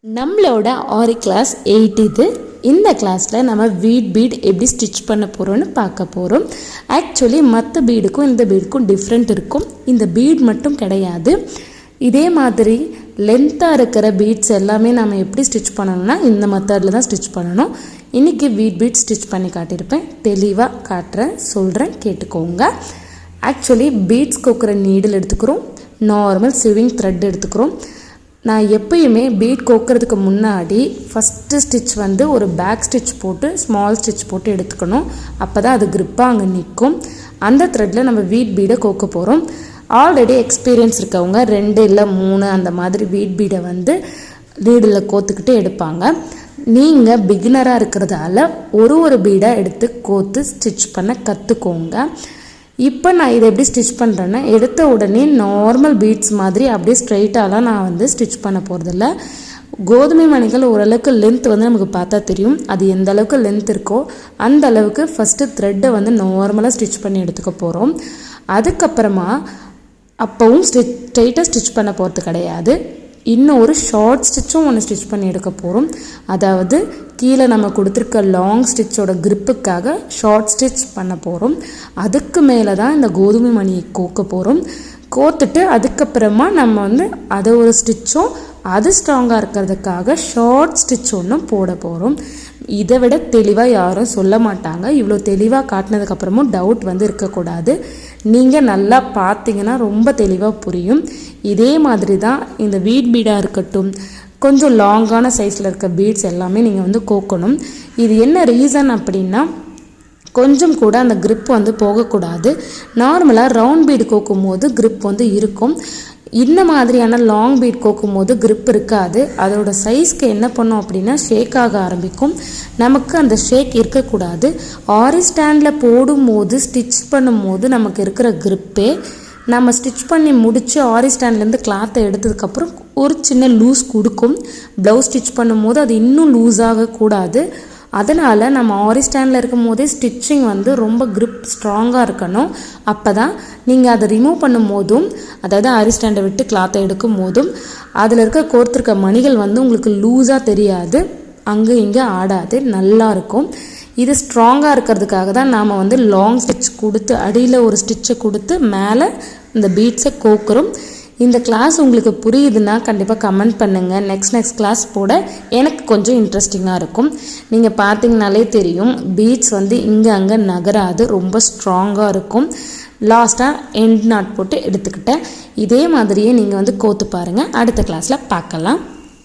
நம்மளோட ஆரி கிளாஸ் 8 இது. இந்த கிளாஸில் நம்ம வீட் பீட் எப்படி ஸ்டிச் பண்ண போகிறோன்னு பார்க்க போகிறோம். ஆக்சுவலி மற்ற பீடுக்கும் இந்த பீடுக்கும் டிஃப்ரெண்ட் இருக்கும். இந்த பீட் மட்டும் கிடையாது, இதே மாதிரி லென்த்தாக இருக்கிற பீட்ஸ் எல்லாமே நம்ம எப்படி ஸ்டிச் பண்ணணும்னா இந்த மெத்தடில் தான் ஸ்டிச் பண்ணணும். இன்றைக்கி வீட் பீட் ஸ்டிச் பண்ணி காட்டியிருப்பேன், தெளிவாக காட்டுறேன், சொல்கிறேன், கேட்டுக்கோங்க. ஆக்சுவலி பீட்ஸ் கோக்குற நீடில் எடுத்துக்கிறோம், நார்மல் சிவிங் த்ரெட் எடுத்துக்கிறோம். நான் எப்பயுமே பீட் கோக்கிறதுக்கு முன்னாடி ஃபஸ்ட்டு ஸ்டிச் வந்து ஒரு பேக் ஸ்டிச் போட்டு ஸ்மால் ஸ்டிச் போட்டு எடுத்துக்கணும். அப்போ தான் அது க்ரிப்பாக அங்கே நிற்கும். அந்த த்ரெட்டில் நம்ம வீட் பீடை கோக்க போகிறோம். ஆல்ரெடி எக்ஸ்பீரியன்ஸ் இருக்கவங்க 2 இல்லை 3 அந்த மாதிரி வீட் பீடை வந்து நீடில் கோத்துக்கிட்டு எடுப்பாங்க. நீங்கள் பிகினராக இருக்கிறதால ஒரு பீடை எடுத்து கோத்து ஸ்டிச் பண்ண கற்றுக்கோங்க. இப்போ நான் இதை எப்படி ஸ்டிச் பண்ணுறேன்னா, எடுத்த உடனே நார்மல் பீட்ஸ் மாதிரி அப்படியே ஸ்ட்ரைட்டாலாம் நான் வந்து ஸ்டிச் பண்ண போகிறதில்ல. கோதுமை மணிகள் ஓரளவுக்கு லென்த் வந்து நமக்கு பார்த்தா தெரியும். அது எந்த அளவுக்கு லென்த் இருக்கோ அந்த அளவுக்கு ஃபஸ்ட்டு த்ரெட்டை வந்து நார்மலாக ஸ்டிச் பண்ணி எடுத்துக்க போகிறோம். அதுக்கப்புறமா அப்போவும் ஸ்ட்ரைட்டாக ஸ்டிச் பண்ண போகிறது கிடையாது, இன்னும் ஒரு ஷார்ட் ஸ்டிச்சும் ஒன்று ஸ்டிச் பண்ணி எடுக்க போகிறோம். அதாவது கீழே நம்ம கொடுத்துருக்க லாங் ஸ்டிச்சோட க்ரிப்புக்காக ஷார்ட் ஸ்டிச் பண்ண போகிறோம். அதுக்கு மேலே தான் இந்த கோதுமை மணியை கோக்க போகிறோம். கோத்துட்டு அதுக்கப்புறமா நம்ம வந்து அதை ஒரு ஸ்டிச்சும் அது ஸ்ட்ராங்காக இருக்கிறதுக்காக ஷார்ட் ஸ்டிச் ஒன்றும் போட போகிறோம். இதை விட தெளிவாக யாரும் சொல்ல மாட்டாங்க. இவ்வளோ தெளிவாக காட்டினதுக்கப்புறமும் டவுட் வந்து இருக்கக்கூடாது. நீங்கள் நல்லா பார்த்தீங்கன்னா ரொம்ப தெளிவாக புரியும். இதே மாதிரி தான் இந்த வீட் பீடாக இருக்கட்டும், கொஞ்சம் லாங்கான சைஸில் இருக்க பீட்ஸ் எல்லாமே நீங்கள் வந்து கோக்கணும். இது என்ன ரீசன் அப்படின்னா, கொஞ்சம் கூட அந்த க்ரிப் வந்து போகக்கூடாது. நார்மலாக ரவுண்ட் பீடு கோக்கும் போது க்ரிப் வந்து இருக்கும். இந்த மாதிரியான லாங் பீட் கோக்கும் போது க்ரிப் இருக்காது. அதோட சைஸ்க்கு என்ன பண்ணோம் அப்படின்னா ஷேக் ஆக ஆரம்பிக்கும். நமக்கு அந்த ஷேக் இருக்கக்கூடாது. ஆரி ஸ்டாண்டில் போடும்போது ஸ்டிச் பண்ணும்போது நமக்கு இருக்கிற க்ரிப்பே நம்ம ஸ்டிச் பண்ணி முடித்து ஆரி ஸ்டாண்ட்லேருந்து கிளாத்தை எடுத்ததுக்கப்புறம் ஒரு சின்ன லூஸ் கொடுக்கும். ப்ளவுஸ் ஸ்டிச் பண்ணும்போது அது இன்னும் லூஸ் ஆகக்கூடாது. அதனால் நம்ம ஆரி ஸ்டாண்டில் இருக்கும் போதே ஸ்டிச்சிங் வந்து ரொம்ப க்ரிப் ஸ்ட்ராங்காக இருக்கணும். அப்போ தான் நீங்கள் அதை ரிமூவ் பண்ணும் போதும், அதாவது ஆரி ஸ்டாண்டை விட்டு கிளாத்தை எடுக்கும் போதும் அதில் இருக்க கோர்த்துருக்க மணிகள் வந்து உங்களுக்கு லூஸாக தெரியாது, அங்கே இங்கே ஆடாது, நல்லாயிருக்கும். இது ஸ்ட்ராங்காக இருக்கிறதுக்காக தான் நாம் வந்து லாங் ஸ்டிச் கொடுத்து அடியில் ஒரு ஸ்டிச்சை கொடுத்து மேலே இந்த பீட்ஸை கோக்குறோம். இந்த கிளாஸ் உங்களுக்கு புரியுதுன்னா கண்டிப்பாக கமெண்ட் பண்ணுங்கள். நெக்ஸ்ட் கிளாஸ் போட எனக்கு கொஞ்சம் இன்ட்ரெஸ்டிங்காக இருக்கும். நீங்கள் பார்த்தீங்கனாலே தெரியும், பீட்ஸ் வந்து இங்கே அங்கே நகராது, ரொம்ப ஸ்ட்ராங்காக இருக்கும். லாஸ்ட்டாக எண்ட் நாட் போட்டு எடுத்துக்கிட்டேன். இதே மாதிரியே நீங்கள் வந்து கோத்து பாருங்கள். அடுத்த கிளாஸில் பார்க்கலாம்.